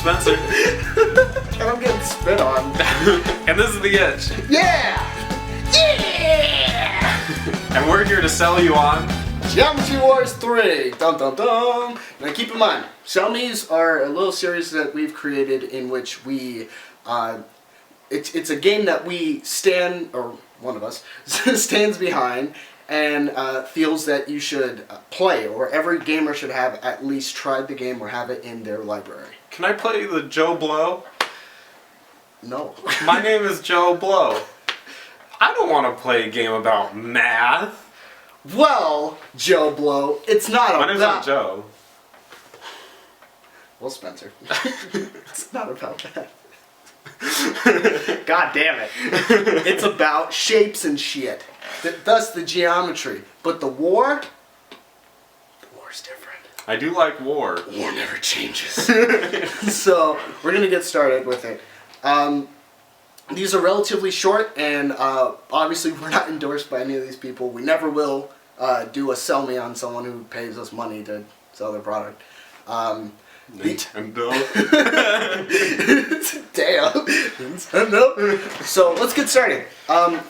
Spencer. And I'm getting spit on. And this is The Itch. Yeah! Yeah! And we're here to sell you on Geometry Wars 3. Dum dum dum. Now keep in mind, Sell Me's are a little series that we've created in which we, it's a game that we stand, or one of us, stands behind and feels that you should play, or every gamer should have at least tried the game or have it in their library. Can I play the Joe Blow? No. My name is Joe Blow. I don't want to play a game about math. Well, Joe Blow, it's not My about... name's not Joe. Well, Spencer. It's not about that. God damn it. It's about shapes and shit. Thus the geometry. But the war's different. I do like war. War never changes. So, we're going to get started with it. These are relatively short, and obviously we're not endorsed by any of these people. We never will do a sell me on someone who pays us money to sell their product. Nintendo. Damn. Nintendo. So let's get started.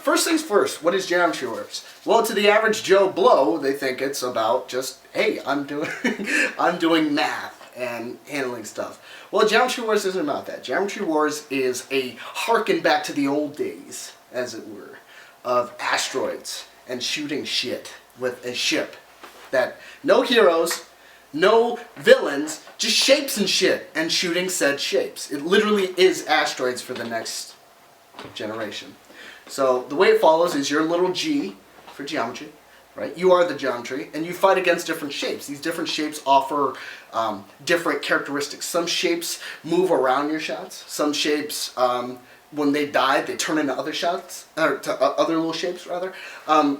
First things first, what is Geometry Wars? Well, to the average Joe Blow, they think it's about just, hey, I'm doing math and handling stuff. Well, Geometry Wars isn't about that. Geometry Wars is a harken back to the old days, as it were, of asteroids and shooting shit with a ship. That no heroes, no villains, just shapes and shit, and shooting said shapes. It literally is asteroids for the next generation. So the way it follows is your little G for geometry, right? You are the geometry, and you fight against different shapes. These different shapes offer different characteristics. Some shapes move around your shots. Some shapes, when they die, they turn into other shots, or to other little shapes rather.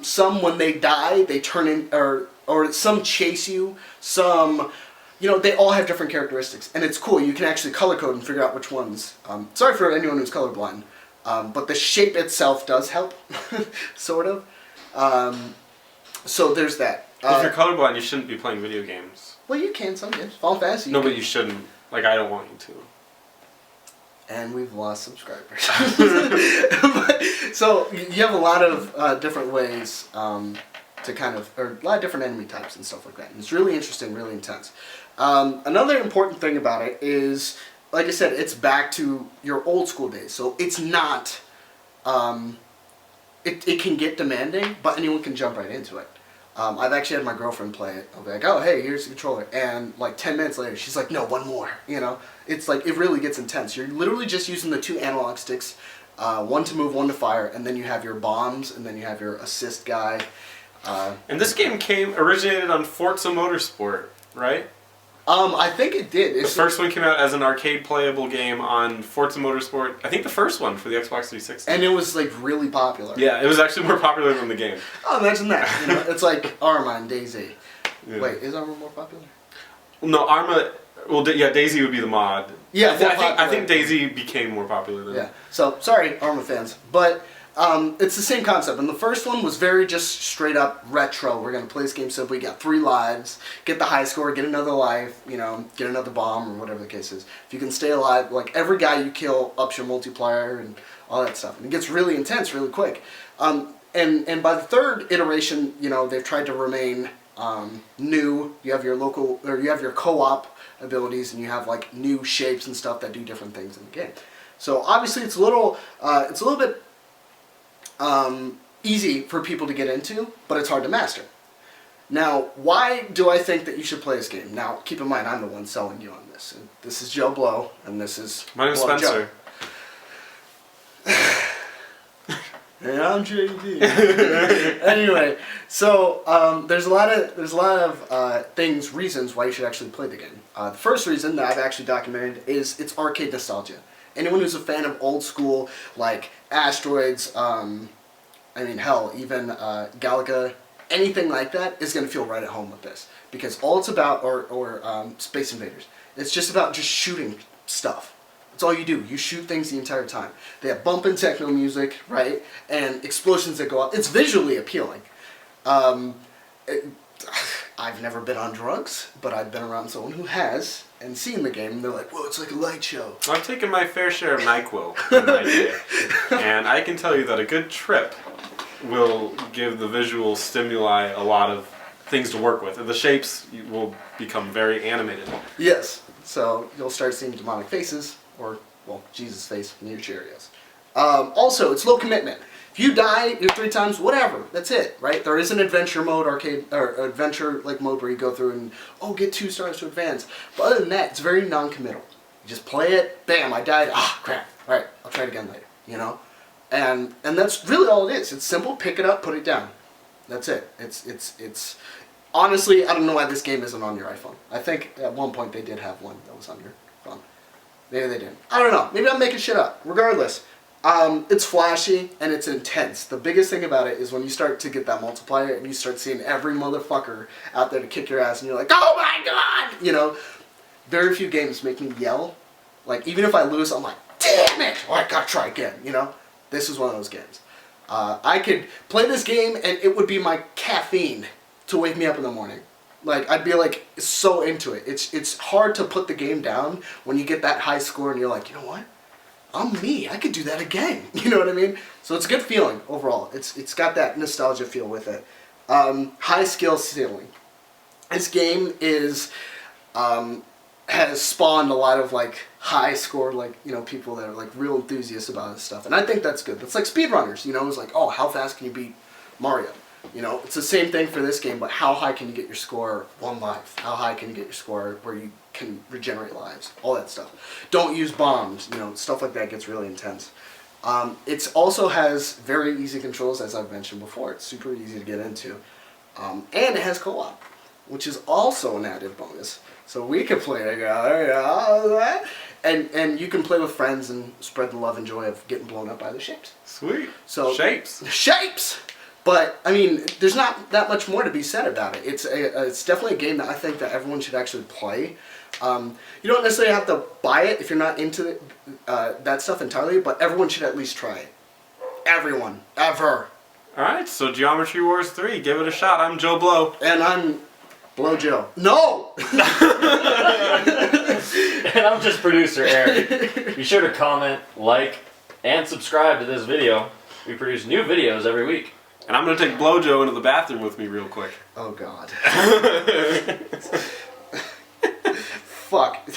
Some, when they die, they turn in, or some chase you. Some, you know, they all have different characteristics, and it's cool. You can actually color code and figure out which ones. Sorry for anyone who's colorblind, but the shape itself does help, sort of. So there's that. If you're colorblind, you shouldn't be playing video games. Well, you can some games. Final Fantasy. No, but you shouldn't. Like, I don't want you to. And we've lost subscribers. So you have a lot of different ways to kind of, or a lot of different enemy types and stuff like that. And it's really interesting, really intense. Another important thing about it is, like I said, it's back to your old school days. So it's not, it can get demanding, but anyone can jump right into it. I've actually had my girlfriend play it. I'll be like, oh, hey, here's the controller. And like 10 minutes later, she's like, no, one more. You know, it's like, it really gets intense. You're literally just using the two analog sticks, one to move, one to fire, and then you have your bombs, and then you have your assist guy. And this game originated on Forza Motorsport, right? I think it did. The first one came out as an arcade playable game on Forza Motorsport. I think the first one for the Xbox 360. And it was like really popular. Yeah, it was actually more popular than the game. Oh, imagine that. You know, it's like Arma and DayZ. Yeah. Wait, is Arma more popular? No, Arma. Well, yeah, DayZ would be the mod. Yeah, I think DayZ became more popular than. Yeah. So sorry, Arma fans, but it's the same concept. And the first one was very just straight up retro. We're gonna play this game simply. Get 3 lives, get the high score, get another life. You know, get another bomb or whatever the case is. If you can stay alive, like every guy you kill ups your multiplier and all that stuff. And it gets really intense really quick. And by the third iteration, you know, they've tried to remain new. You have your local, or you have your co-op abilities, and you have like new shapes and stuff that do different things in the game. So obviously it's a little bit easy for people to get into, but it's hard to master. Now, why do I think that you should play this game? Now, keep in mind, I'm the one selling you on this. And this is Joe Blow, and this is My name is Spencer. And I'm JD. Anyway, so there's a lot of reasons why you should actually play the game. The first reason that I've actually documented is it's arcade nostalgia. Anyone who's a fan of old school, like Asteroids, I mean, hell, even Galaga, anything like that is going to feel right at home with this. Because all it's about, or Space Invaders, it's just about just shooting stuff. That's all you do. You shoot things the entire time. They have bumping techno music, right? And explosions that go up. It's visually appealing. I've never been on drugs, but I've been around someone who has. and seen the game, and they're like, whoa, it's like a light show. I've taken my fair share of NyQuil in my day, and I can tell you that a good trip will give the visual stimuli a lot of things to work with, and the shapes will become very animated. Yes. So you'll start seeing demonic faces, or, well, Jesus' face in your Cheerios. Also, it's low commitment. If you die, you're 3 times, whatever. That's it, right? There is an adventure mode, arcade, or adventure like mode where you go through and, get 2 stars to advance. But other than that, it's very non-committal. You just play it, bam, I died, crap. All right, I'll try it again later, you know? And that's really all it is. It's simple, pick it up, put it down. That's it. It's honestly, I don't know why this game isn't on your iPhone. I think at one point they did have one that was on your phone. Maybe they didn't. I don't know. Maybe I'm making shit up. Regardless, it's flashy and it's intense. The biggest thing about it is when you start to get that multiplier and you start seeing every motherfucker out there to kick your ass and you're like, oh my god! You know, very few games make me yell. Like, even if I lose, I'm like, damn it! Oh, I gotta try again, you know? This is one of those games. I could play this game and it would be my caffeine to wake me up in the morning. Like, I'd be like so into it. It's hard to put the game down when you get that high score and you're like, you know what? I'm me. I could do that again. You know what I mean? So it's a good feeling overall. It's got that nostalgia feel with it. High skill ceiling. This game is has spawned a lot of like high score, like, you know, people that are like real enthusiasts about this stuff, and I think that's good. That's like speedrunners. You know, it's like, oh, how fast can you beat Mario? You know, it's the same thing for this game, but how high can you get your score 1 life? How high can you get your score where you can regenerate lives? All that stuff. Don't use bombs. You know, stuff like that gets really intense. It also has very easy controls, as I've mentioned before. It's super easy to get into. And it has co-op, which is also an added bonus. So we can play together, and you can play with friends and spread the love and joy of getting blown up by the shapes. Sweet. So Shapes. Shapes! But, I mean, there's not that much more to be said about it. It's definitely a game that I think that everyone should actually play. You don't necessarily have to buy it if you're not into that stuff entirely, but everyone should at least try it. Everyone. Ever. Alright, so Geometry Wars 3, give it a shot. I'm Joe Blow. And I'm Blow Joe. No! And I'm just producer Eric. Be sure to comment, like, and subscribe to this video. We produce new videos every week. And I'm going to take Blowjo into the bathroom with me real quick. Oh, God. Fuck.